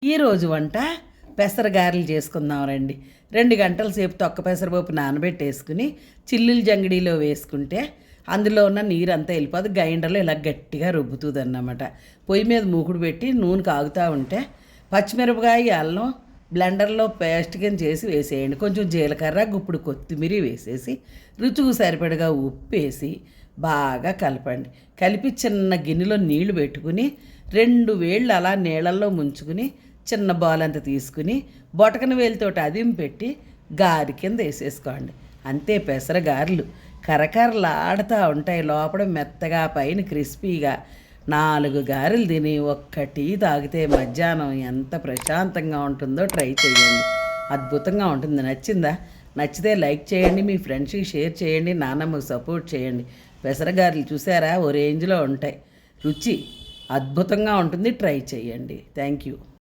ఈరోజు వంట పెసరగారెలు చేసుకుందాం రండి. 2 గంటల సేపు తొక్క పెసరపప్పు నానబెట్టేసుకుని చిల్లులు జంగిడీలో వేసుకుంటే అందులో ఉన్న నీరు అంతా వెళ్ళిపోదు. గ్రైండర్లో ఇలా గట్టిగా రుబ్బుతుంది అన్నమాట. పొయ్యి మీద మూకుడు పెట్టి నూనె కాగుతూ ఉంటే పచ్చిమిరపకాయ అల్లం బ్లెండర్లో పేస్ట్ కింద చేసి వేసేయండి. కొంచెం జీలకర్ర గుప్పుడు కొత్తిమీర వేసేసి రుచికి సరిపడగా ఉప్పు వేసి బాగా కలపండి. కలిపి చిన్న గిన్నెలో నీళ్లు పెట్టుకుని 2 వేళ్ళు అలా నీళ్ళల్లో ముంచుకుని చిన్న బాల్ అంత తీసుకుని బొటకన వేలితోటి అదిం పెట్టి గారి కింద వేసేసుకోండి. అంతే పెసరగారెలు కరకరలాడుతూ ఉంటాయి. లోపల మెత్తగా పైన క్రిస్పీగా 4 గారెలు తిని ఒక్క టీ తాగితే మధ్యాహ్నం ఎంత ప్రశాంతంగా ఉంటుందో ట్రై చేయండి. అద్భుతంగా ఉంటుంది. నచ్చిందా? నచ్చితే లైక్ చేయండి, మీ ఫ్రెండ్స్కి షేర్ చేయండి, నాన్నమ్మకు సపోర్ట్ చేయండి. పెసరగారెలు చూసారా, ఓ రేంజ్లో ఉంటాయి. రుచి అద్భుతంగా ఉంటుంది. ట్రై చేయండి. Thank you.